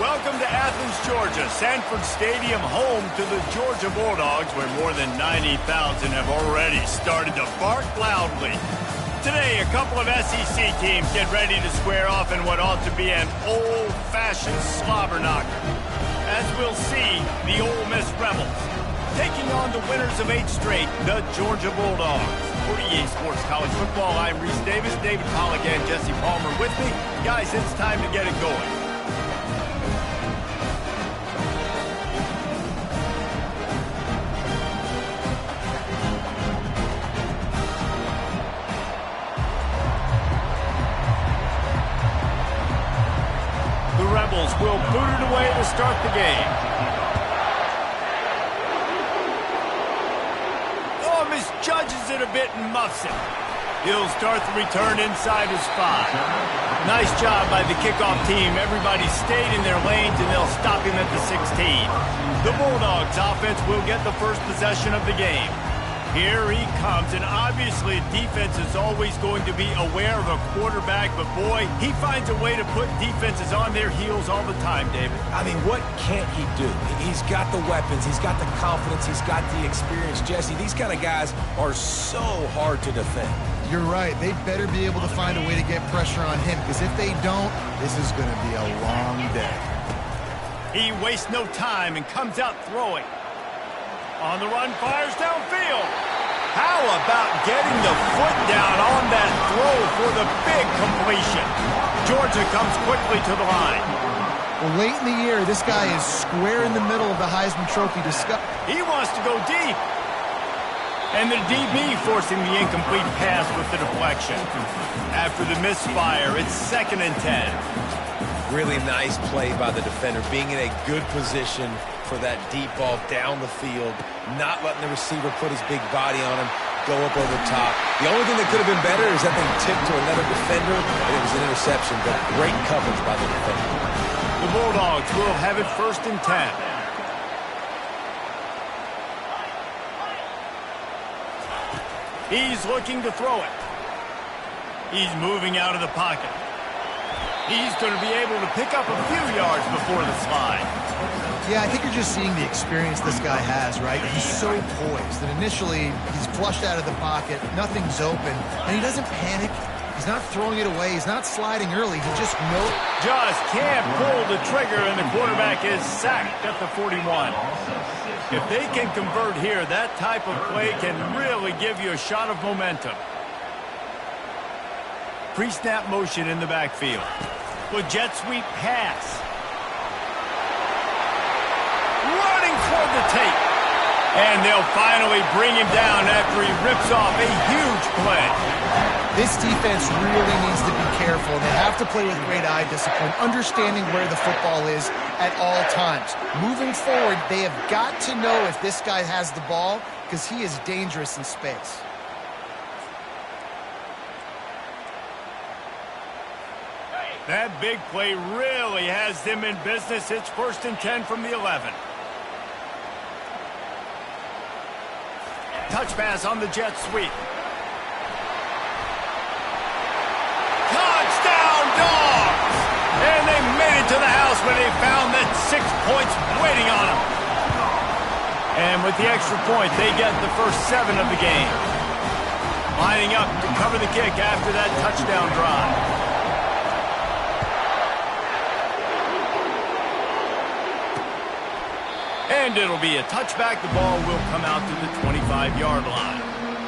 Welcome to Athens, Georgia, Sanford Stadium, home to the Georgia Bulldogs, where more than 90,000 have already started to bark loudly. Today, a couple of SEC teams get ready to square off in what ought to be an old-fashioned slobber knocker. As we'll see, the Ole Miss Rebels taking on the winners of 8 straight, the Georgia Bulldogs. For EA Sports College Football, I'm Reese Davis, David Pollack, and Jesse Palmer with me. Guys, it's time to get it going. Rebels will boot it away to start the game. Oh, misjudges it a bit and muffs it. He'll start the return inside his 5. Nice job by the kickoff team. Everybody stayed in their lanes, and they'll stop him at the 16. The Bulldogs offense will get the first possession of the game. Here he comes, and obviously defense is always going to be aware of a quarterback, but boy, he finds a way to put defenses on their heels all the time, David. I mean, what can't he do? He's got the weapons, he's got the confidence, he's got the experience. Jesse, these kind of guys are so hard to defend. You're right. They better be able to find a way to get pressure on him, because if they don't, this is going to be a long day. He wastes no time and comes out throwing. On the run, fires downfield. How about getting the foot down on that throw for the big completion? Georgia comes quickly to the line. Well, late in the year, this guy is square in the middle of the Heisman Trophy discussion. He wants to go deep. And the DB forcing the incomplete pass with the deflection. After the misfire, it's 2nd and 10. Really nice play by the defender, being in a good position for that deep ball down the field, not letting the receiver put his big body on him, go up over top. The only thing that could have been better is that they tipped to another defender, and it was an interception, but great coverage by the defender. The Bulldogs will have it 1st and 10. He's looking to throw it. He's moving out of the pocket. He's going to be able to pick up a few yards before the slide. Yeah, I think you're just seeing the experience this guy has, right? He's so poised that initially he's flushed out of the pocket, nothing's open, and he doesn't panic. He's not throwing it away. He's not sliding early. He just knows. Just can't pull the trigger, and the quarterback is sacked at the 41. If they can convert here, that type of play can really give you a shot of momentum. Pre-snap motion in the backfield. With jet sweep pass. Running toward the tape. And they'll finally bring him down after he rips off a huge play. This defense really needs to be careful. They have to play with great eye discipline, understanding where the football is at all times. Moving forward, they have got to know if this guy has the ball, because he is dangerous in space. That big play really has them in business. It's 1st and 10 from the 11. Touch pass on the jet sweep. Touchdown, Dogs! And they made it to the house when they found that 6 points waiting on them. And with the extra point, they get the first 7 of the game. Lining up to cover the kick after that touchdown drive. And it'll be a touchback. The ball will come out to the 25-yard line.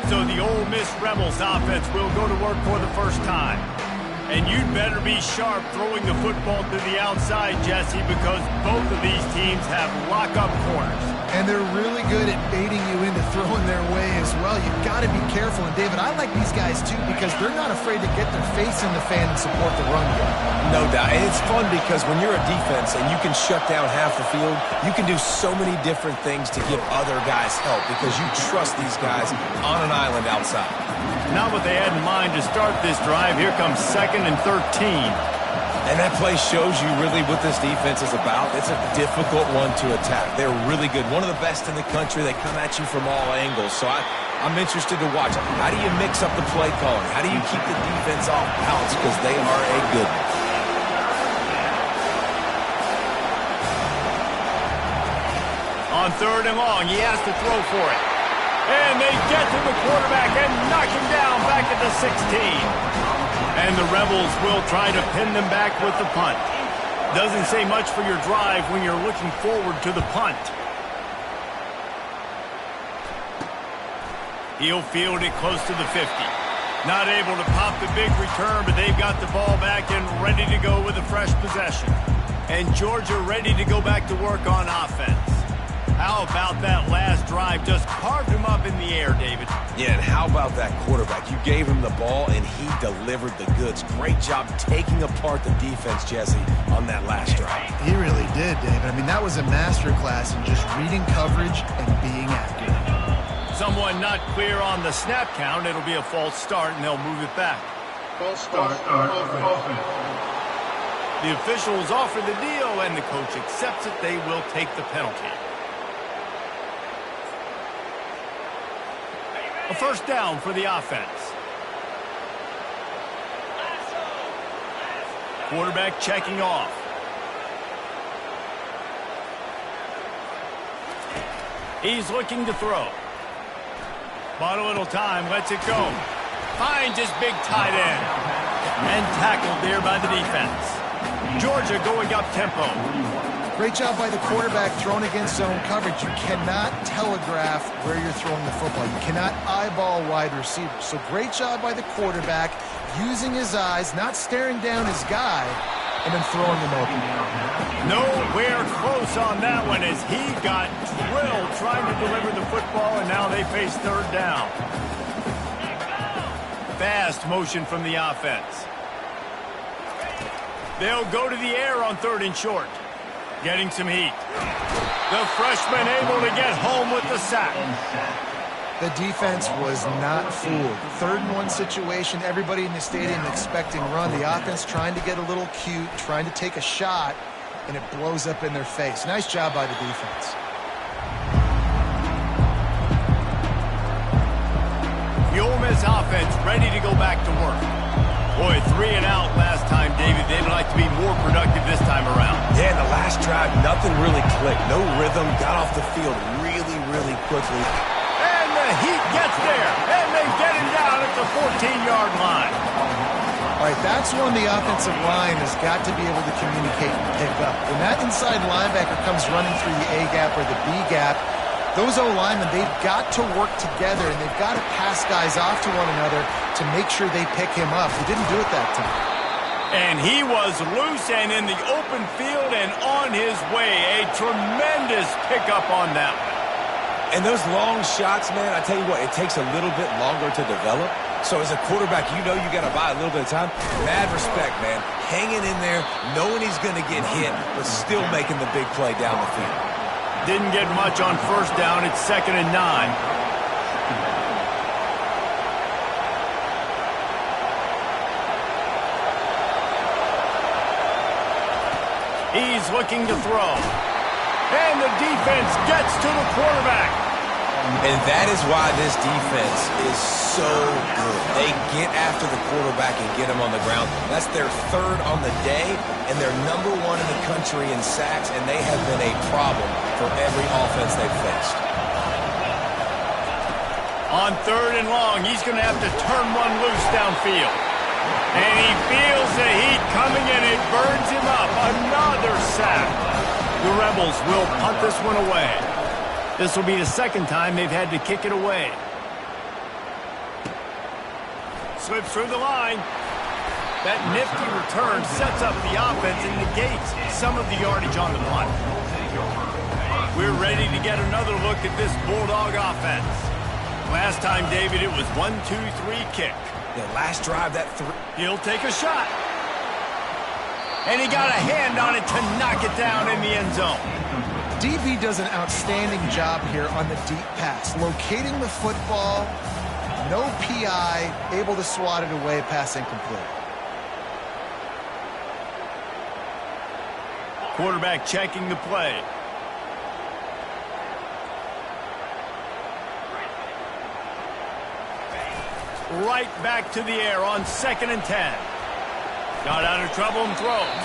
So the Ole Miss Rebels offense will go to work for the first time. And you'd better be sharp throwing the football to the outside, Jesse, because both of these teams have lock-up corners. And they're really good at baiting you into throwing their way as well. You've got to be careful. And, David, I like these guys, too, because they're not afraid to get their face in the fan and support the run game. No doubt. And it's fun because when you're a defense and you can shut down half the field, you can do so many different things to give other guys help because you trust these guys on an island outside. Not what they had in mind to start this drive. Here comes 2nd and 13. And that play shows you really what this defense is about. It's a difficult one to attack. They're really good. One of the best in the country. They come at you from all angles. So I'm interested to watch. How do you mix up the play calling? How do you keep the defense off balance? Because they are a good one. On 3rd and long, he has to throw for it. And they get to the quarterback and knock him down back at the 16. And the Rebels will try to pin them back with the punt. Doesn't say much for your drive when you're looking forward to the punt. He'll field it close to the 50. Not able to pop the big return, but they've got the ball back and ready to go with a fresh possession. And Georgia ready to go back to work on offense. How about that last drive? Just carved him up in the air, David. Yeah, and how about that quarterback? You gave him the ball, and he delivered the goods. Great job taking apart the defense, Jesse, on that last drive. He really did, David. I mean, that was a masterclass in just reading coverage and being accurate. Someone not clear on the snap count. It'll be a false start, and they'll move it back. False start. The officials offer the deal, and the coach accepts it. They will take the penalty. A first down for the offense. Quarterback checking off. He's looking to throw. Bought a little time, lets it go. Finds his big tight end. And tackled there by the defense. Georgia going up tempo. Great job by the quarterback thrown against zone coverage. You cannot telegraph where you're throwing the football. You cannot eyeball wide receivers. So great job by the quarterback using his eyes, not staring down his guy, and then throwing him open. Nowhere close on that one as he got drilled trying to deliver the football, and now they face 3rd down. Fast motion from the offense. They'll go to the air on 3rd and short. Getting some heat. The freshman able to get home with the sack. The defense was not fooled. 3rd and 1 situation, everybody in the stadium expecting run. The offense trying to get a little cute, trying to take a shot, and it blows up in their face. Nice job by the defense. The Ole Miss offense ready to go back to work. Boy, 3 and out last time, David. They'd like to be more productive this time around. Yeah, in the last drive, nothing really clicked. No rhythm. Got off the field really, really quickly. And the heat gets there. And they get him down at the 14-yard line. All right, that's when the offensive line has got to be able to communicate and pick up. When that inside linebacker comes running through the A-gap or the B-gap, those O-linemen, they've got to work together, and they've got to pass guys off to one another to make sure they pick him up. He didn't do it that time. And he was loose and in the open field and on his way. A tremendous pickup on that one. And those long shots, man, I tell you what, it takes a little bit longer to develop. So as a quarterback, you know you got to buy a little bit of time. Mad respect, man. Hanging in there, knowing he's going to get hit, but still making the big play down the field. Didn't get much on 1st down. It's 2nd and 9. He's looking to throw. And the defense gets to the quarterback. And that is why this defense is so good. They get after the quarterback and get him on the ground. That's their 3rd on the day, and they're #1 in the country in sacks, and they have been a problem for every offense they've faced. On 3rd and long, he's going to have to turn one loose downfield. And he feels the heat coming, and it burns him up. Another sack. The Rebels will punt this one away. This will be the 2nd time they've had to kick it away. Slips through the line. That nifty return sets up the offense and negates some of the yardage on the punt. We're ready to get another look at this Bulldog offense. Last time, David, it was 1-2-3 kick. The last drive, that 3. He'll take a shot. And he got a hand on it to knock it down in the end zone. DB does an outstanding job here on the deep pass. Locating the football, no PI, able to swat it away, pass incomplete. Quarterback checking the play. Right back to the air on 2nd and 10. Got out of trouble and throws.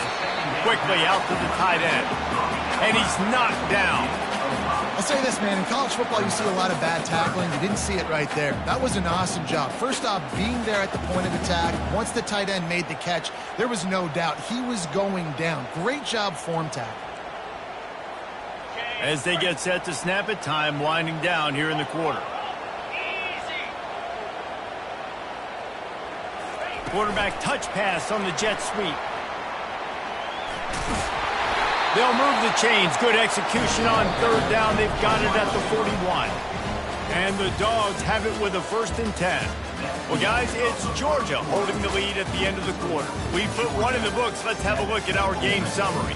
Quickly out to the tight end. And he's knocked down. That's say this, man. In college football, you see a lot of bad tackling. You didn't see it right there. That was an awesome job. First off, being there at the point of attack. Once the tight end made the catch, there was no doubt he was going down. Great job form tackle. As they get set to snap it, time winding down here in the quarter. Quarterback touch pass on the jet sweep. They'll move the chains. Good execution on third down. They've got it at the 41. And the Dogs have it with a 1st and 10. Well, guys, it's Georgia holding the lead at the end of the quarter. We put one in the books. Let's have a look at our game summary.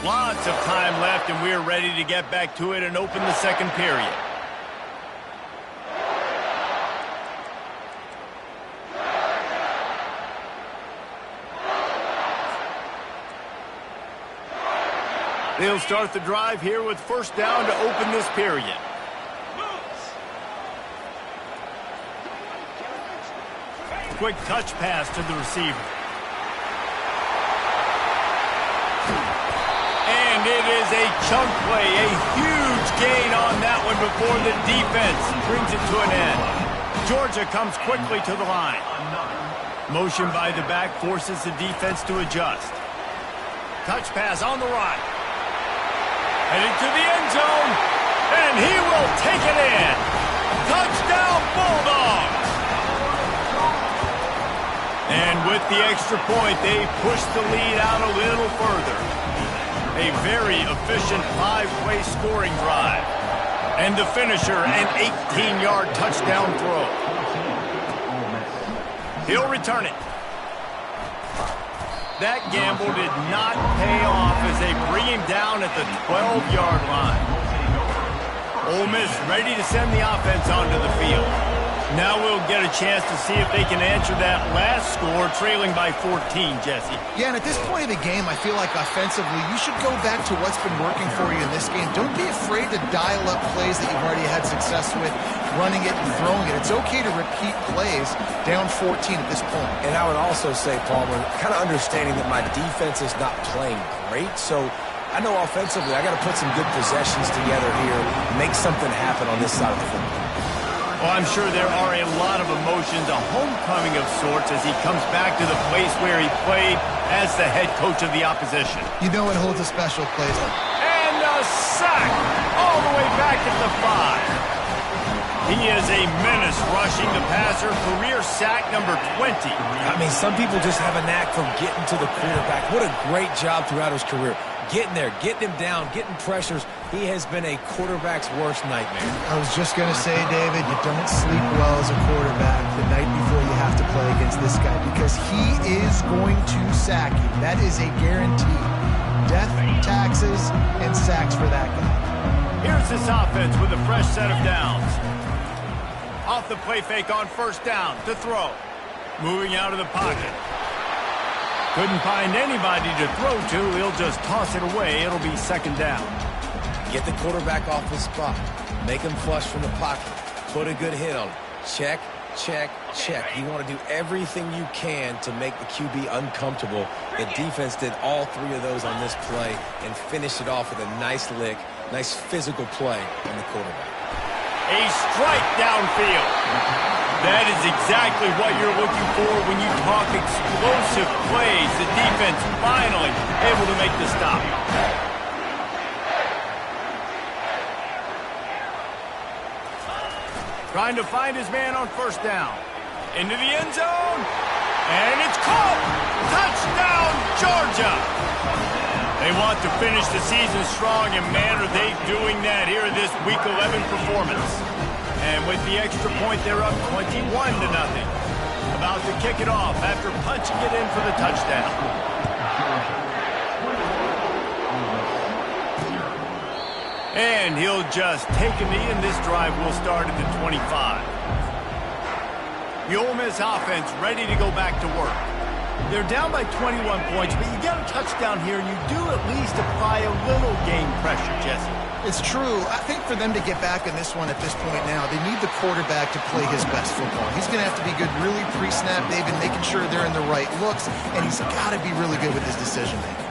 Lots of time left, and we're ready to get back to it and open the second period. They'll start the drive here with 1st down to open this period. Quick touch pass to the receiver. And it is a chunk play, a huge gain on that one before the defense brings it to an end. Georgia comes quickly to the line. Motion by the back forces the defense to adjust. Touch pass on the right. Headed to the end zone, and he will take it in. Touchdown, Bulldogs! And with the extra point, they push the lead out a little further. A very efficient 5-play scoring drive. And the finisher, an 18-yard touchdown throw. He'll return it. That gamble did not pay off as they bring him down at the 12-yard line. Ole Miss ready to send the offense onto the field. Now we'll get a chance to see if they can answer that last score, trailing by 14, Jesse. Yeah, and at this point of the game, I feel like offensively, you should go back to what's been working for you in this game. Don't be afraid to dial up plays that you've already had success with, running it and throwing it. It's okay to repeat plays down 14 at this point. And I would also say, Palmer, kind of understanding that my defense is not playing great, so I know offensively I got to put some good possessions together here, make something happen on this side of the football. Well, I'm sure there are a lot of emotions, a homecoming of sorts as he comes back to the place where he played as the head coach of the opposition. You know it holds a special place. And a sack all the way back at the 5. He is a menace rushing the passer, career sack number 20. I mean, some people just have a knack for getting to the quarterback. What a great job throughout his career. Getting there, getting him down, getting pressures. He has been a quarterback's worst nightmare. I was just going to say, David, you don't sleep well as a quarterback the night before you have to play against this guy because he is going to sack you. That is a guarantee. Death, taxes, and sacks for that guy. Here's this offense with a fresh set of downs. Off the play fake on 1st down to throw. Moving out of the pocket. Couldn't find anybody to throw to. He'll just toss it away. It'll be 2nd down. Get the quarterback off his spot. Make him flush from the pocket. Put a good hit on him. Check, check, check. You want to do everything you can to make the QB uncomfortable. The defense did all 3 of those on this play and finished it off with a nice lick, nice physical play on the quarterback. A strike downfield. That is exactly what you're looking for when you talk explosive plays. The defense finally able to make the stop. Trying to find his man on 1st down. Into the end zone. And it's caught. Touchdown, Georgia. They want to finish the season strong, and man, are they doing that here in this Week 11 performance. And with the extra point, they're up 21-0. About to kick it off after punching it in for the touchdown. And he'll just take a knee, and this drive will start at the 25. The Ole Miss offense ready to go back to work. They're down by 21 points, but you get a touchdown here, and you do at least apply a little game pressure, Jesse. It's true. I think for them to get back in this one at this point now, they need the quarterback to play his best football. He's going to have to be good really pre-snap, David, making sure they're in the right looks, and he's got to be really good with his decision-making.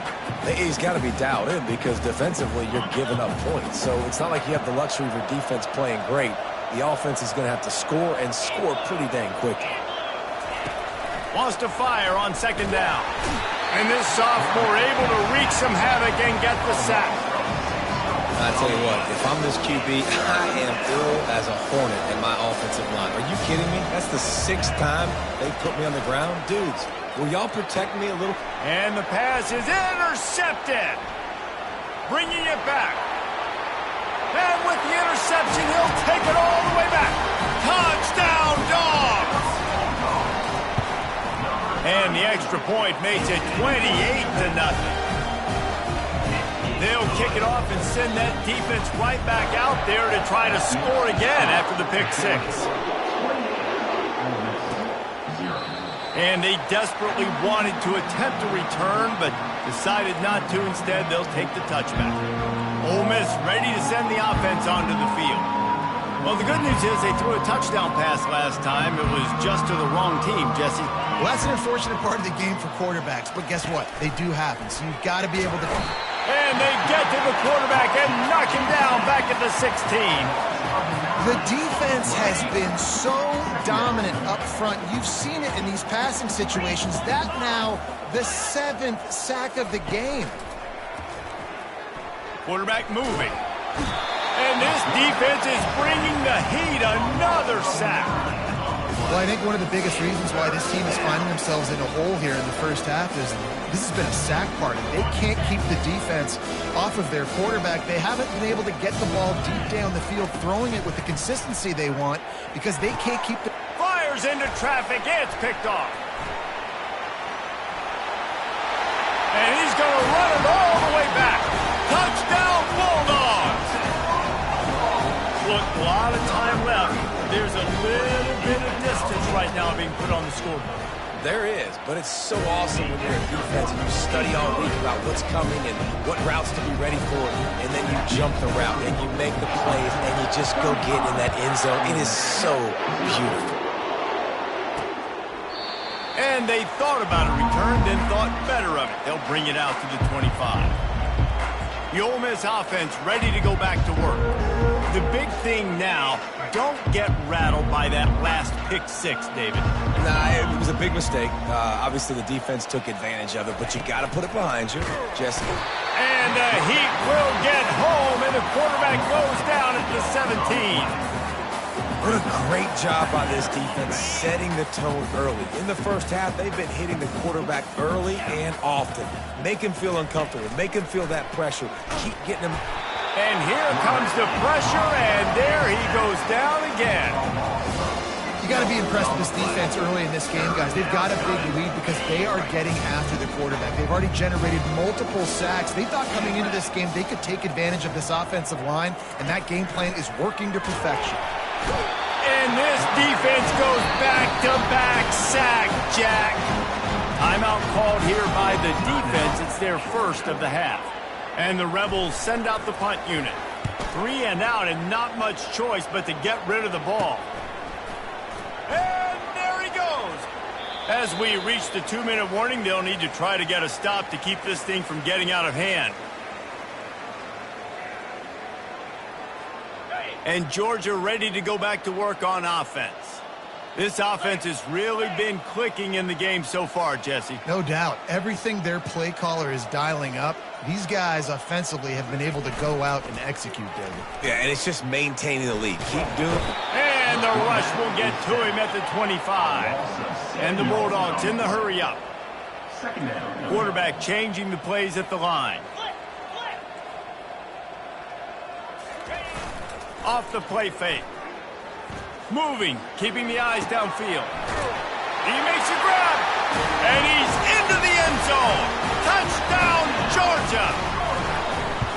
He's got to be dialed in because defensively you're giving up points. So it's not like you have the luxury of your defense playing great. The offense is going to have to score and score pretty dang quickly. Wants to fire on second down. And this sophomore able to wreak some havoc and get the sack. I tell you what, if I'm this QB, I am ill as a hornet in my offensive line. Are you kidding me? That's the 6th time they put me on the ground. Dudes, will y'all protect me a little? And the pass is intercepted. Bringing it back. And with the interception, he'll take it all the way back. Touchdown, Dogs! And the extra point makes it 28-0. They'll kick it off and send that defense right back out there to try to score again after the pick 6. And they desperately wanted to attempt a return, but decided not to. Instead, they'll take the touchback. Ole Miss ready to send the offense onto the field. Well, the good news is they threw a touchdown pass last time. It was just to the wrong team, Jesse. Well, that's an unfortunate part of the game for quarterbacks, but guess what? They do happen, so you've got to be able to... And they get to the quarterback and knock him down back at the 16. The defense has been so dominant up front. You've seen it in these passing situations. That now the 7th sack of the game. Quarterback moving. And this defense is bringing the heat. Another sack. Well, I think one of the biggest reasons why this team is finding themselves in a hole here in the first half is this has been a sack party. They can't keep the defense off of their quarterback. They haven't been able to get the ball deep down the field, throwing it with the consistency they want because they can't keep the... Fires into traffic. It's picked off. And he's going to run it all the way back. Touchdown, Bulldogs! Look, a lot of time left. There's a little bit of distance right now being put on the scoreboard. There is, but it's so awesome when you're in defense and you study all week about what's coming and what routes to be ready for, and then you jump the route and you make the plays and you just go get in that end zone. It is so beautiful. And they thought about a return, then thought better of it. They'll bring it out to the 25. The Ole Miss offense ready to go back to work. The big thing now, don't get rattled by that last pick 6, David. Nah, it was a big mistake. Obviously, the defense took advantage of it, but you got to put it behind you, Jesse. And the Heat will get home, and the quarterback goes down at the 17. What a great job by this defense setting the tone early. In the first half, they've been hitting the quarterback early and often. Make him feel uncomfortable. Make him feel that pressure. Keep getting him. And here comes the pressure, and there he goes down again. You got to be impressed with this defense early in this game, guys. They've got a big lead because they are getting after the quarterback. They've already generated multiple sacks. They thought coming into this game they could take advantage of this offensive line, and that game plan is working to perfection. And this defense goes back-to-back sack, Jack. Timeout called here by the defense. It's their first of the half. And the Rebels send out the punt unit. 3 and out and not much choice but to get rid of the ball. And there he goes. As we reach the 2-minute warning, they'll need to try to get a stop to keep this thing from getting out of hand. And Georgia ready to go back to work on offense. This offense has really been clicking in the game so far, Jesse. No doubt. Everything their play caller is dialing up, these guys offensively have been able to go out and execute, David. Yeah, and it's just maintaining the lead. Keep doing it. And the rush will get to him at the 25. And the Bulldogs in the hurry up. Quarterback changing the plays at the line. Off the play fake. Moving, keeping the eyes downfield. He makes a grab. And he's into the end zone. Touchdown, Georgia.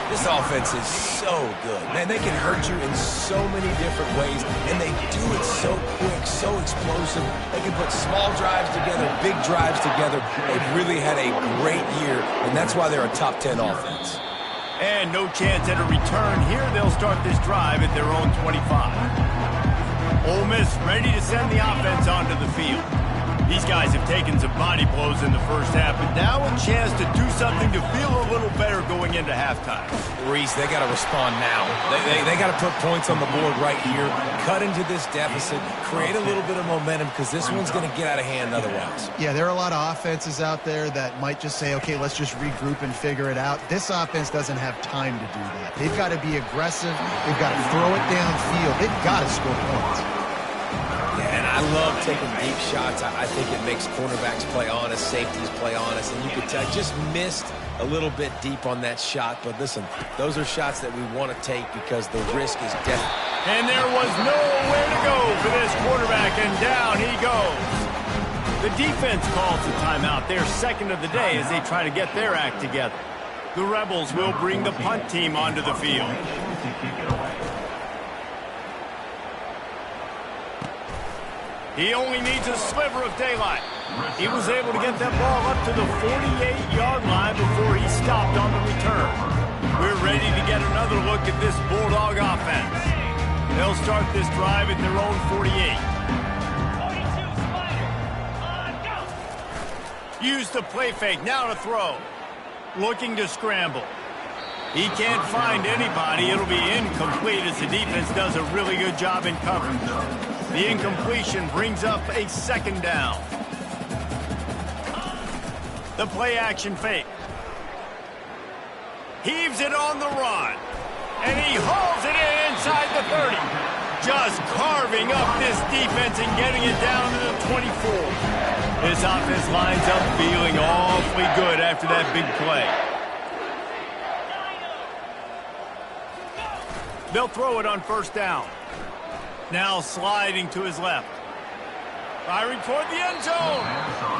This offense is so good. Man, they can hurt you in so many different ways, and they do it so quick, so explosive. They can put small drives together, big drives together. They've really had a great year, and that's why they're a top 10 offense. And no chance at a return here. They'll start this drive at their own 25. Ole Miss ready to send the offense onto the field. These guys have taken some body blows in the first half, but now a chance to do something to feel a little better going into halftime. Reese, they got to respond now. They got to put points on the board right here, cut into this deficit, create a little bit of momentum, because this one's going to get out of hand otherwise. Yeah, there are a lot of offenses out there that might just say, okay, let's just regroup and figure it out. This offense doesn't have time to do that. They've got to be aggressive. They've got to throw it downfield. They've got to score points. And I love taking deep shots. I think it makes cornerbacks play honest, safeties play honest, and you could tell just missed a little bit deep on that shot. But listen, those are shots that we want to take because the risk is definite. And there was nowhere to go for this quarterback, and down he goes. The defense calls a timeout, their second of the day, as they try to get their act together. The Rebels will bring the punt team onto the field. He only needs a sliver of daylight. He was able to get that ball up to the 48-yard line before he stopped on the return. We're ready to get another look at this Bulldog offense. They'll start this drive at their own 48. Use the play fake, now to throw. Looking to scramble. He can't find anybody. It'll be incomplete as the defense does a really good job in coverage. The incompletion brings up a second down. The play action fake. Heaves it on the run. And he hauls it in inside the 30. Just carving up this defense and getting it down to the 24. This offense lines up feeling awfully good after that big play. They'll throw it on first down. Now sliding to his left. Firing toward the end zone.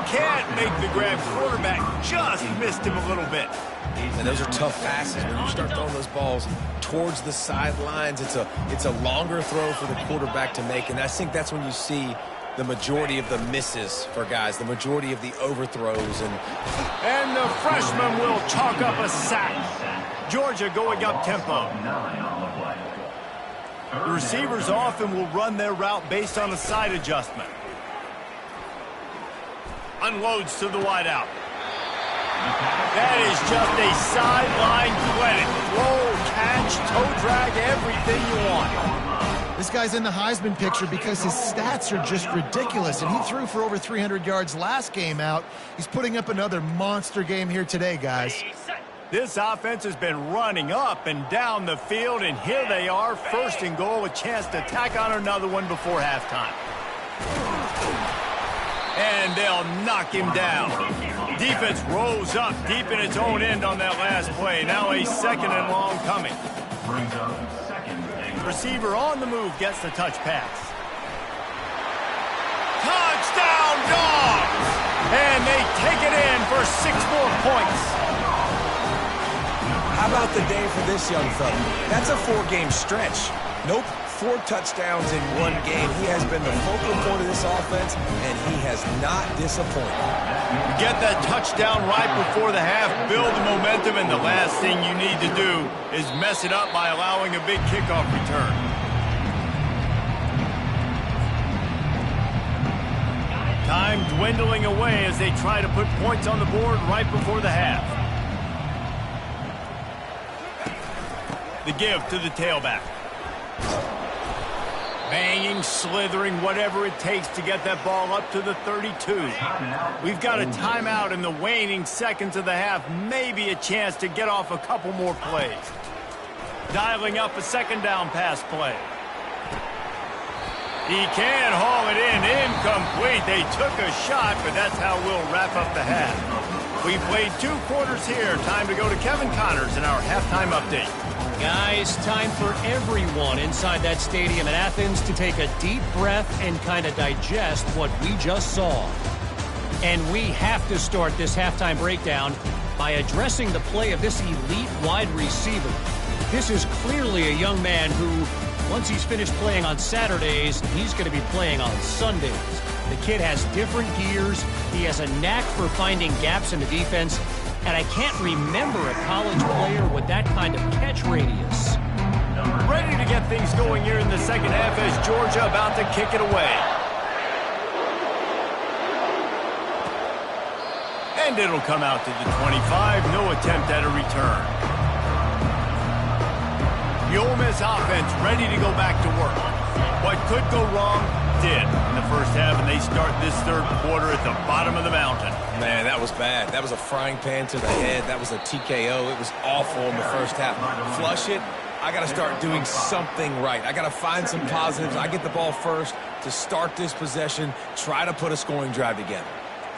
Can't make the grab. Quarterback just missed him a little bit. And those are tough passes. When you start throwing those balls towards the sidelines, it's a longer throw for the quarterback to make. And I think that's when you see the majority of the misses for guys, the majority of the overthrows. And the freshman will chalk up a sack. Georgia going up tempo. The receivers often will run their route based on a side adjustment. Unloads to the wideout. That is just a sideline credit. Roll, catch, toe drag, everything you want. This guy's in the Heisman picture because his stats are just ridiculous, and he threw for over 300 yards last game out. He's putting up another monster game here today, guys. This offense has been running up and down the field, and here they are, first and goal, a chance to tack on another one before halftime. And they'll knock him down. Defense rose up deep in its own end on that last play. Now a second and long coming. Receiver on the move gets the touch pass. Touchdown, Dogs! And they take it in for 6 more points. How about the day for this young fella? That's a 4-game stretch. Nope, 4 touchdowns in 1 game. He has been the focal point of this offense, and he has not disappointed. Get that touchdown right before the half, build the momentum, and the last thing you need to do is mess it up by allowing a big kickoff return. Time dwindling away as they try to put points on the board right before the half. The give to the tailback. Banging, slithering, whatever it takes to get that ball up to the 32. We've got a timeout in the waning seconds of the half. Maybe a chance to get off a couple more plays. Dialing up a second down pass play. He can haul it in. Incomplete. They took a shot, but that's how we'll wrap up the half. We played 2 quarters here. Time to go to Kevin Connors in our halftime update. Guys, time for everyone inside that stadium in Athens to take a deep breath and kind of digest what we just saw. And we have to start this halftime breakdown by addressing the play of this elite wide receiver. This is clearly a young man who Once he's finished playing on Saturdays, he's going to be playing on Sundays. The kid has different gears. He has a knack for finding gaps in the defense. And I can't remember a college player with that kind of catch radius. Ready to get things going here in the second half as Georgia about to kick it away. And it'll come out to the 25. No attempt at a return. The Ole Miss offense ready to go back to work. What could go wrong did in the first half, and they start this third quarter at the bottom of the mountain. Man, that was bad. That was a frying pan to the head. That was a TKO. It was awful in the first half. Flush it. I got to start doing something right. I got to find some positives. I get the ball first to start this possession, try to put a scoring drive together.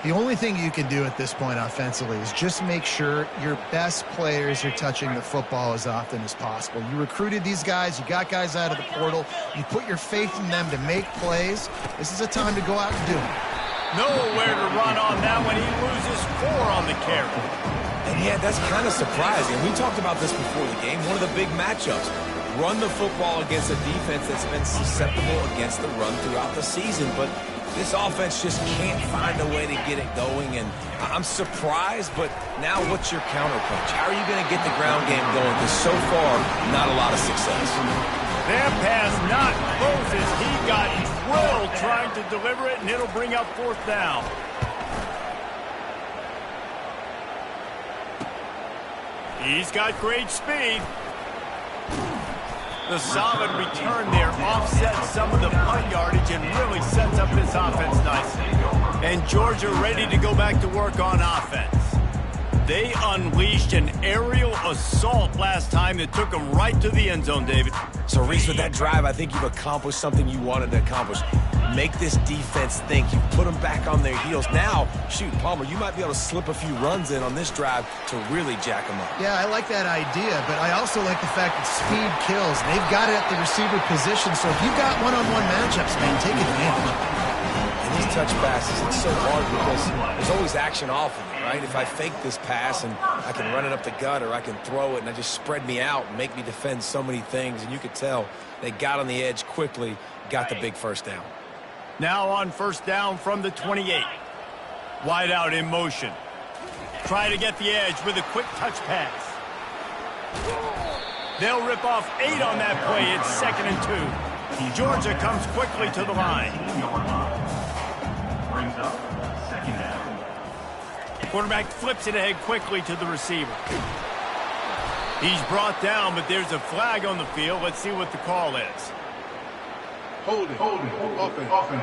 The only thing you can do at this point offensively is just make sure your best players are touching the football as often as possible. You recruited these guys. You got guys out of the portal. You put your faith in them to make plays. This is a time to go out and do it. Nowhere to run on that one. He loses 4 on the carry. And yeah, that's kind of surprising. We talked about this before the game. One of the big matchups. Run the football against a defense that's been susceptible against the run throughout the season. But this offense just can't find a way to get it going. And I'm surprised, but now what's your counterpunch? How are you going to get the ground game going? Because so far, not a lot of success. That pass not close as he got drilled trying to deliver it, and it'll bring up 4th down. He's got great speed. The solid return there offsets some of the punt yardage and really sets up this offense nicely. And Georgia ready to go back to work on offense. They unleashed an aerial assault last time that took them right to the end zone, David. So, Reese, with that drive, I think you've accomplished something you wanted to accomplish. Make this defense think. You put them back on their heels. Now, shoot, Palmer, you might be able to slip a few runs in on this drive to really jack them up. Yeah, I like that idea, but I also like the fact that speed kills. They've got it at the receiver position, so if you've got one-on-one matchups, man, take advantage. And these touch passes, it's so hard because there's always action off of it, right? If I fake this pass and I can run it up the gut or I can throw it and I just spread me out and make me defend so many things, and you could tell they got on the edge quickly, got the big first down. Now on 1st down from the 28. Wide out in motion. Try to get the edge with a quick touch pass. They'll rip off 8 on that play. It's 2nd and 2. Georgia comes quickly to the line. Quarterback flips it ahead quickly to the receiver. He's brought down, but there's a flag on the field. Let's see what the call is. Hold it. Offense.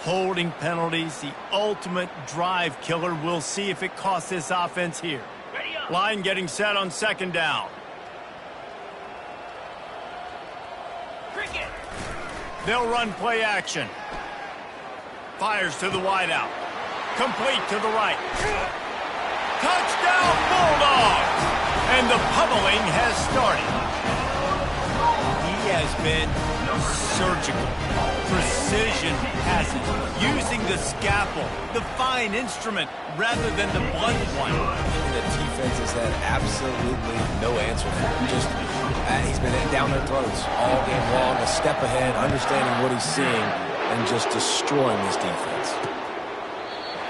Holding penalties, the ultimate drive killer. We'll see if it costs this offense here. Line getting set on 2nd down. They'll run play action. Fires to the wideout. Complete to the right. Touchdown Bulldogs! And the pummeling has started. He has been surgical. Precision passes. Using the scalpel, the fine instrument, rather than the blunt one. The defense has had absolutely no answer for him. Just, he's been down their throats all game long, a step ahead, understanding what he's seeing, and just destroying this defense.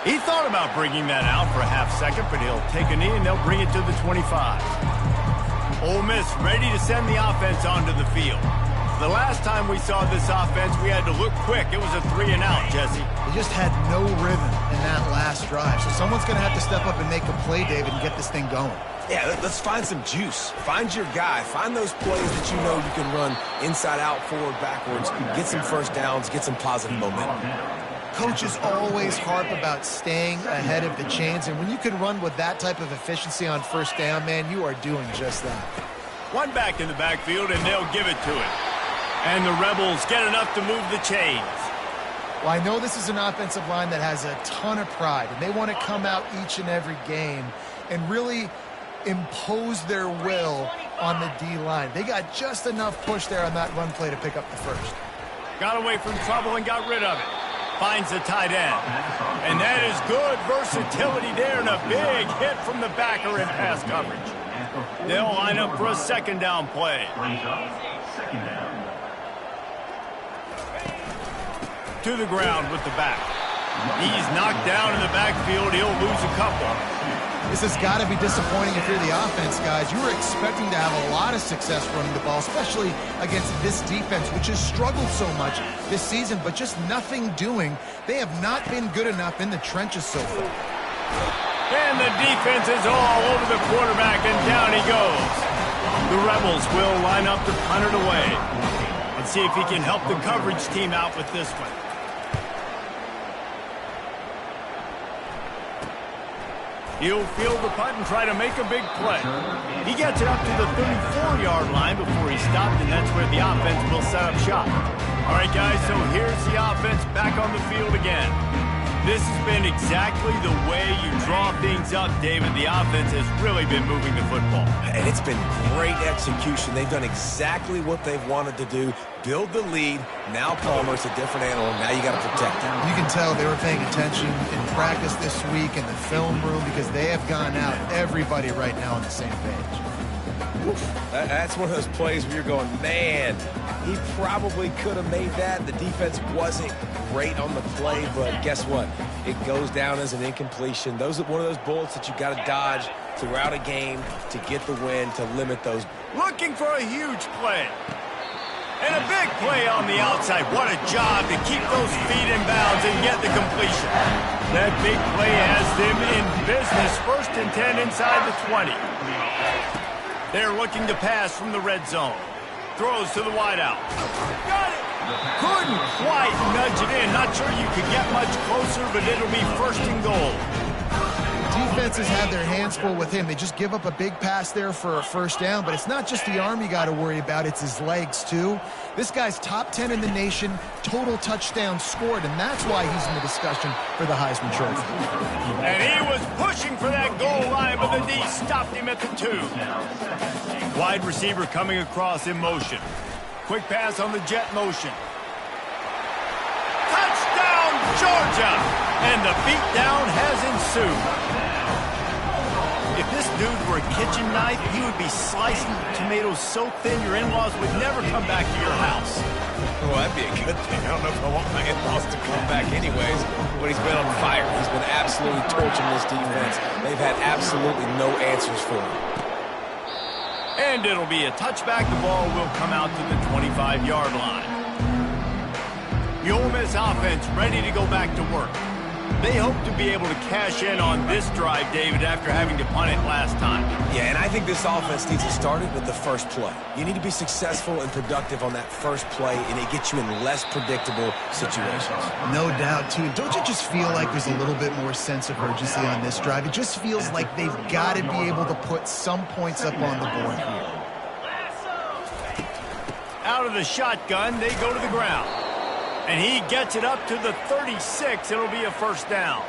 He thought about bringing that out for a half second, but he'll take a knee and they'll bring it to the 25. Ole Miss ready to send the offense onto the field. The last time we saw this offense, we had to look quick. It was a 3-and-out, Jesse. They just had no rhythm in that last drive. So someone's going to have to step up and make a play, David, and get this thing going. Yeah, let's find some juice. Find your guy. Find those plays that you know you can run inside out, forward, backwards. Get some first downs. Get some positive momentum. Coaches always harp about staying ahead of the chains, and when you can run with that type of efficiency on 1st down, man, you are doing just that. One back in the backfield, and they'll give it to him. And the Rebels get enough to move the chains. Well, I know this is an offensive line that has a ton of pride, and they want to come out each and every game and really impose their will on the D-line. They got just enough push there on that run play to pick up the first. Got away from trouble and got rid of it. Finds the tight end. And that is good versatility there and a big hit from the backer in pass coverage. They'll line up for a second down play. Second down. To the ground with the back. He's knocked down in the backfield. He'll lose a couple. This has got to be disappointing if you're the offense, guys. You were expecting to have a lot of success running the ball, especially against this defense, which has struggled so much this season, but just nothing doing. They have not been good enough in the trenches so far. And the defense is all over the quarterback, and down he goes. The Rebels will line up to punt it away. Let's see if he can help the coverage team out with this one. He'll field the punt and try to make a big play. He gets it up to the 34-yard line before he stopped, and that's where the offense will set up shop. All right, guys, so here's the offense back on the field again. This has been exactly the way you draw things up, David. The offense has really been moving the football. And it's been great execution. They've done exactly what they've wanted to do. Build the lead. Now Palmer's a different animal. Now you got to protect him. You can tell they were paying attention in practice this week in the film room because they have gone out, everybody right now on the same page. That's one of those plays where you're going, man, he probably could have made that. The defense wasn't great on the play, but guess what? It goes down as an incompletion. Those are one of those bullets that you got to dodge throughout a game to get the win, to limit those. Looking for a huge play. And a big play on the outside. What a job to keep those feet in bounds and get the completion. That big play has them in business. 1st and 10 inside the 20. They're looking to pass from the red zone. Throws to the wideout. Got it! Couldn't quite nudge it in. Not sure you could get much closer, but it'll be 1st and goal. Defenses have their hands full with him. They just give up a big pass there for a 1st down, but it's not just the arm you got to worry about, it's his legs too. This guy's top 10 in the nation, total touchdowns scored, and that's why he's in the discussion for the Heisman Trophy. And he was pushing for that goal line, but the D stopped him at the 2. Wide receiver coming across in motion. Quick pass on the jet motion. Touchdown, Georgia! And the beatdown has ensued. If this dude were a kitchen knife, he would be slicing tomatoes so thin your in-laws would never come back to your house. Well, that'd be a good thing. I don't know if I want my in-laws to come back anyways, but he's been on fire. He's been absolutely torching this defense. They've had absolutely no answers for him. And it'll be a touchback. The ball will come out to the 25-yard line. The Ole Miss offense ready to go back to work. They hope to be able to cash in on this drive, David, after having to punt it last time. Yeah, and I think this offense needs to start it with the first play. You need to be successful and productive on that first play, and it gets you in less predictable situations. No doubt, too. Don't you just feel like there's a little bit more sense of urgency on this drive? It just feels like they've got to be able to put some points up on the board here. Out of the shotgun, they go to the ground. And he gets it up to the 36. It'll be a 1st down.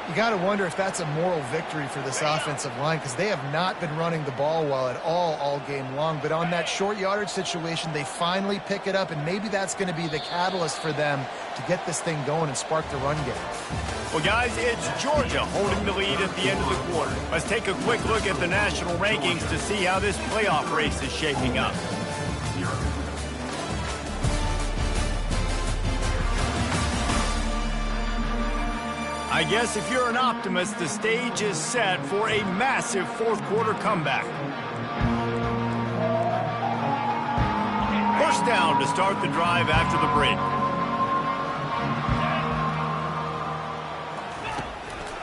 You got to wonder if that's a moral victory for this offensive line because they have not been running the ball well at all game long. But on that short yardage situation, they finally pick it up, and maybe that's going to be the catalyst for them to get this thing going and spark the run game. Well, guys, it's Georgia holding the lead at the end of the quarter. Let's take a quick look at the national rankings to see how this playoff race is shaping up. I guess if you're an optimist, the stage is set for a massive 4th quarter comeback. 1st down to start the drive after the break.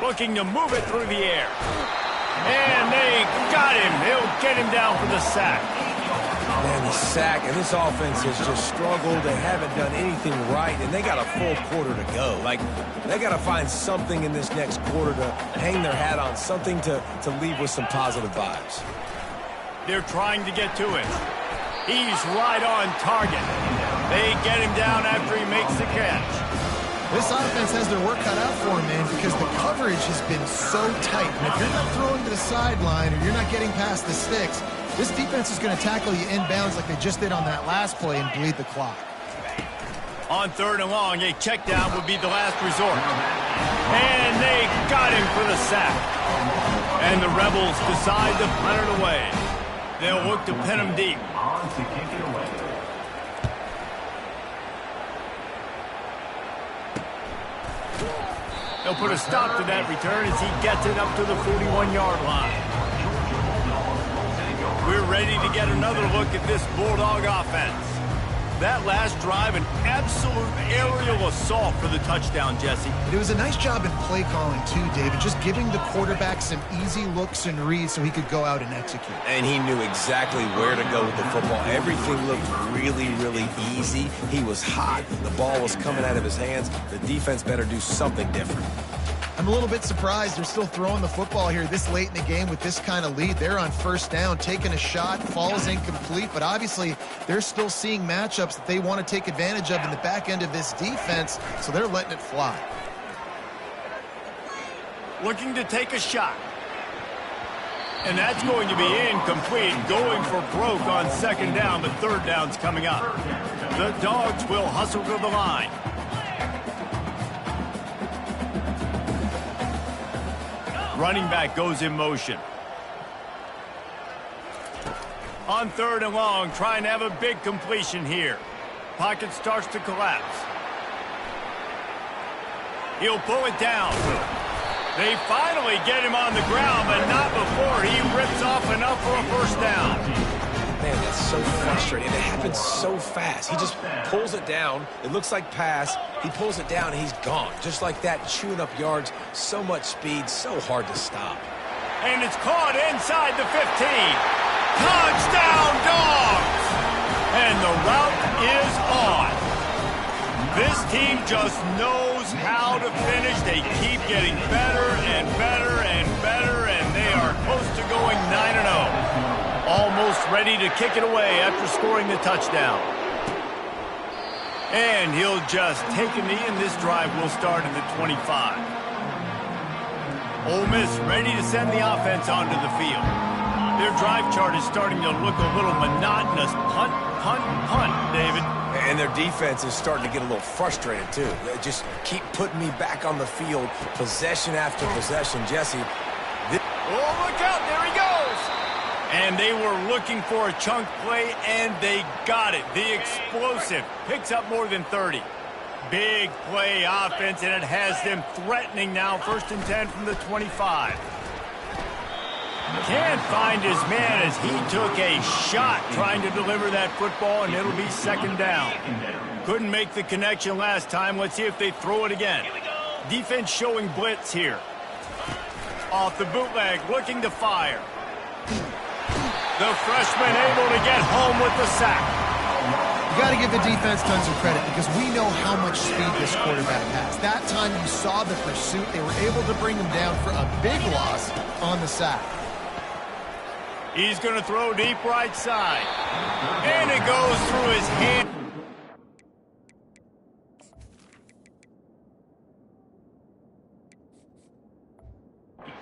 Looking to move it through the air. And they got him. They'll get him down for the sack. Man, the sack, and this offense has just struggled. They haven't done anything right, and they got a full quarter to go. Like, they got to find something in this next quarter to hang their hat on, something to leave with some positive vibes. They're trying to get to it. He's right on target. They get him down after he makes the catch. This offense has their work cut out for him, man, because the coverage has been so tight. And if you're not throwing to the sideline or you're not getting past the sticks, this defense is going to tackle you inbounds like they just did on that last play and bleed the clock. On 3rd and long, a check down would be the last resort. And they got him for the sack. And the Rebels decide to punt it away. They'll look to pin him deep. On to kick it away. They'll put a stop to that return as he gets it up to the 41-yard line. We're ready to get another look at this Bulldog offense. That last drive, an absolute aerial assault for the touchdown, Jesse. It was a nice job in play calling, too, David, just giving the quarterback some easy looks and reads so he could go out and execute. And he knew exactly where to go with the football. Everything looked really, really easy. He was hot. The ball was coming out of his hands. The defense better do something different. I'm a little bit surprised they're still throwing the football here this late in the game with this kind of lead. They're on first down, taking a shot, falls incomplete, but obviously they're still seeing matchups that they want to take advantage of in the back end of this defense, so they're letting it fly. Looking to take a shot. And that's going to be incomplete, going for broke on second down, but third down's coming up. The Dogs will hustle to the line. Running back goes in motion. On third and long, trying to have a big completion here. Pocket starts to collapse. He'll pull it down. They finally get him on the ground, but not before he rips off enough for a first down. Man, that's so frustrating. It happens so fast. He just pulls it down. It looks like pass. He pulls it down, and he's gone. Just like that, chewing up yards. So much speed, so hard to stop. And it's caught inside the 15. Touchdown, Dogs! And the route is on. This team just knows how to finish. They keep getting better and better and better, and they are close to going 9-0. Almost ready to kick it away after scoring the touchdown. And he'll just take a knee, and this drive will start at the 25. Ole Miss ready to send the offense onto the field. Their drive chart is starting to look a little monotonous. Punt, punt, punt, David. And their defense is starting to get a little frustrated, too. They just keep putting me back on the field, possession after possession. Jesse. Oh, look out. There he goes. And they were looking for a chunk play, and they got it. The explosive picks up more than 30. Big play offense, and it has them threatening now. 1st and 10 from the 25. Can't find his man as he took a shot trying to deliver that football, and it'll be second down. Couldn't make the connection last time. Let's see if they throw it again. Defense showing blitz here. Off the bootleg, looking to fire. The freshman able to get home with the sack. You got to give the defense tons of credit because we know how much speed this quarterback has. That time you saw the pursuit. They were able to bring him down for a big loss on the sack. He's going to throw deep right side. And it goes through his hand.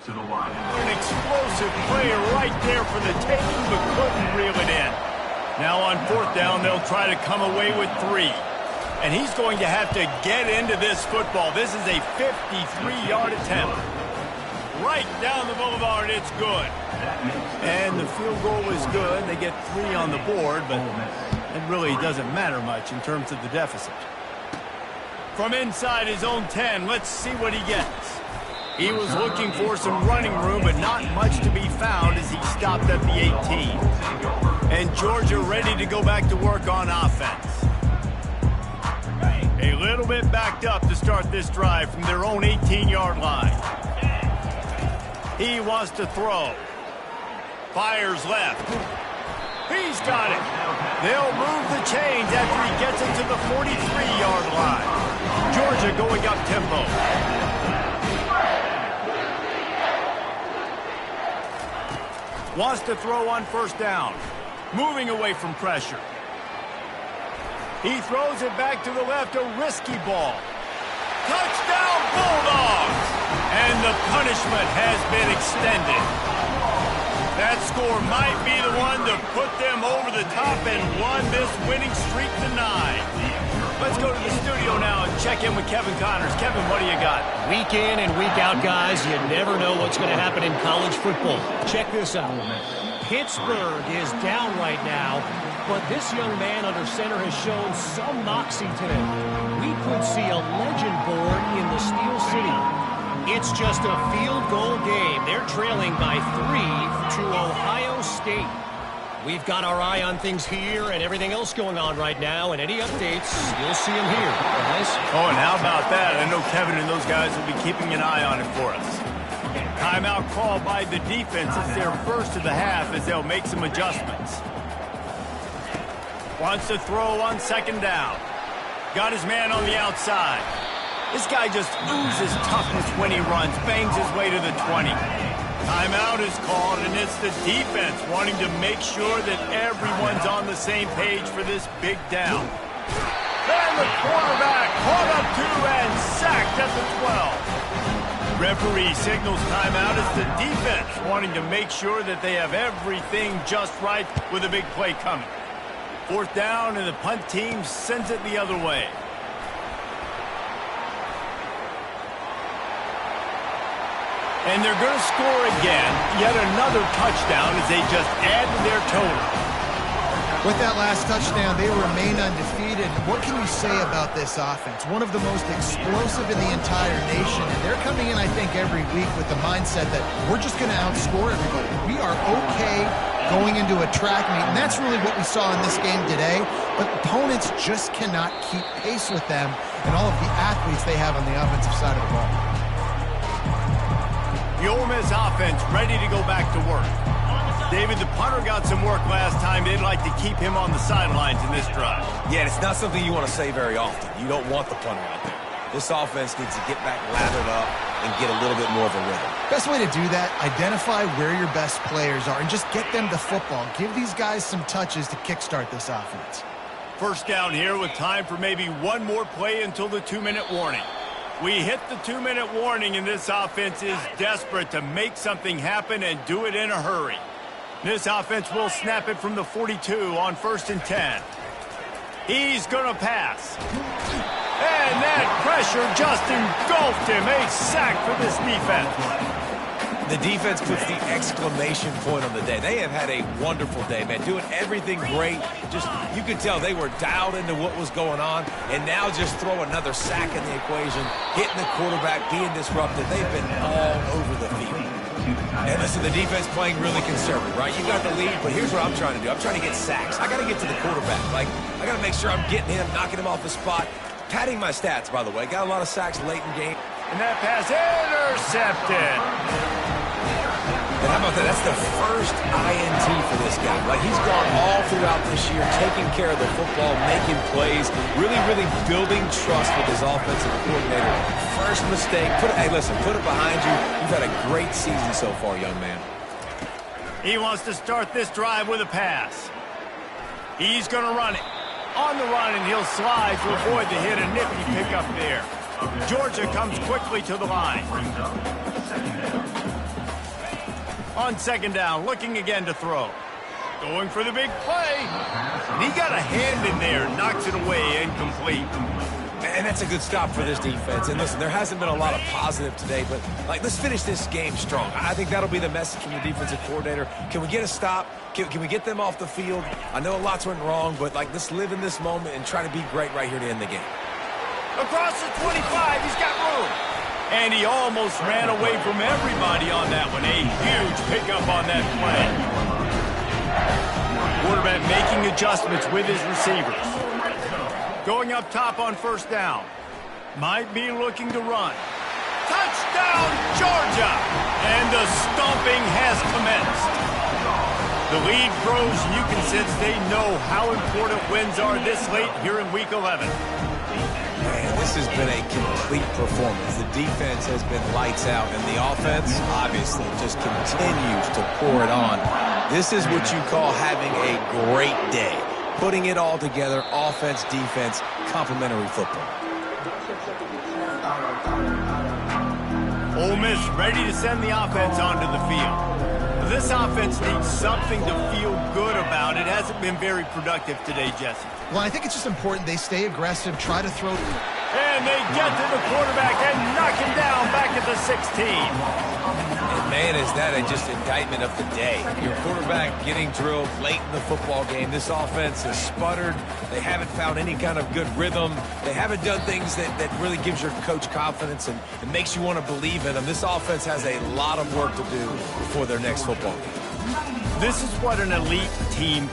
To the line. An explosive play right there for the taking, but couldn't reel it in. Now on 4th down, they'll try to come away with 3. And he's going to have to get into this football. This is a 53-yard attempt. Right down the boulevard, it's good. And the field goal is good. They get 3 on the board, but it really doesn't matter much in terms of the deficit. From inside his own 10, let's see what he gets. He was looking for some running room, but not much to be found as he stopped at the 18. And Georgia ready to go back to work on offense. A little bit backed up to start this drive from their own 18-yard line. He wants to throw. Fires left. He's got it. They'll move the chains after he gets it to the 43-yard line. Georgia going up tempo. Wants to throw on 1st down. Moving away from pressure. He throws it back to the left, a risky ball. Touchdown Bulldogs! And the punishment has been extended. That score might be the one to put them over the top and run this winning streak to 9. Let's go to the studio now and check in with Kevin Connors. Kevin, what do you got? Week in and week out, guys, you never know what's going to happen in college football. Check this out. Pittsburgh is down right now, but this young man under center has shown some moxie today. We could see a legend born in the Steel City. It's just a field goal game. They're trailing by 3 to Ohio State. We've got our eye on things here and everything else going on right now, and any updates, you'll see them here. Guys? Oh, and how about that? I know Kevin and those guys will be keeping an eye on it for us. Timeout called by the defense. It's their first of the half as they'll make some adjustments. Wants to throw on second down. Got his man on the outside. This guy just oozes toughness when he runs, bangs his way to the 20. Timeout is called, and it's the defense wanting to make sure that everyone's on the same page for this big down. And the quarterback caught up to and sacked at the 12. Referee signals timeout as the defense wanting to make sure that they have everything just right with a big play coming. Fourth down, and the punt team sends it the other way. And they're going to score again. Yet another touchdown as they just add to their total. With that last touchdown, they remain undefeated. What can you say about this offense? One of the most explosive in the entire nation. And they're coming in, I think, every week with the mindset that we're just going to outscore everybody. We are okay going into a track meet. And that's really what we saw in this game today. But opponents just cannot keep pace with them and all of the athletes they have on the offensive side of the ball. The Ole Miss offense ready to go back to work. David, the punter got some work last time. They'd like to keep him on the sidelines in this drive. Yeah, it's not something you want to say very often. You don't want the punter out there. This offense needs to get back lathered up and get a little bit more of a rhythm. Best way to do that, identify where your best players are and just get them the football. Give these guys some touches to kickstart this offense. First down here with time for maybe one more play until the 2-minute warning. We hit the 2-minute warning, and this offense is desperate to make something happen and do it in a hurry. This offense will snap it from the 42 on 1st and 10. He's going to pass. And that pressure just engulfed him. A sack for this defense. The defense puts the exclamation point on the day. They have had a wonderful day, man. Doing everything great. Just, you could tell they were dialed into what was going on. And now just throw another sack in the equation. Hitting the quarterback, being disrupted. They've been all over the field. And listen, the defense playing really conservative, right? You got the lead, but here's what I'm trying to do. I'm trying to get sacks. I got to get to the quarterback. Like, I got to make sure I'm getting him, knocking him off the spot. Padding my stats, by the way. Got a lot of sacks late in game. And that pass intercepted. And how about that? That's the first INT for this guy. Like, he's gone all throughout this year, taking care of the football, making plays, really, really building trust with his offensive coordinator. First mistake. Hey, listen, put it behind you. You've had a great season so far, young man. He wants to start this drive with a pass. He's going to run it. On the run, and he'll slide to avoid the hit. A nifty pickup there. Georgia comes quickly to the line. On second down, looking again to throw. Going for the big play. And he got a hand in there, knocks it away, incomplete. And that's a good stop for this defense. And listen, there hasn't been a lot of positive today, but like, let's finish this game strong. I think that'll be the message from the defensive coordinator. Can we get a stop? Can we get them off the field? I know lots went wrong, but like, let's live in this moment and try to be great right here to end the game. Across the 25, he's got room. And he almost ran away from everybody on that one. A huge pickup on that play. Quarterback making adjustments with his receivers. Going up top on first down. Might be looking to run. Touchdown, Georgia! And the stomping has commenced. The lead grows, and you can sense they know how important wins are this late here in Week 11. Man, this has been a complete performance. The defense has been lights out, and the offense, obviously, just continues to pour it on. This is what you call having a great day. Putting it all together, offense, defense, complementary football. Ole Miss ready to send the offense onto the field. This offense needs something to feel good about. It hasn't been very productive today, Jesse. Well, I think it's just important they stay aggressive, try to throw And they get to the quarterback and knock him down back at the 16. And man, is that just indictment of the day. Your quarterback getting drilled late in the football game. This offense has sputtered. They haven't found any kind of good rhythm. They haven't done things that really gives your coach confidence and makes you want to believe in them. This offense has a lot of work to do before their next football game. This is what an elite team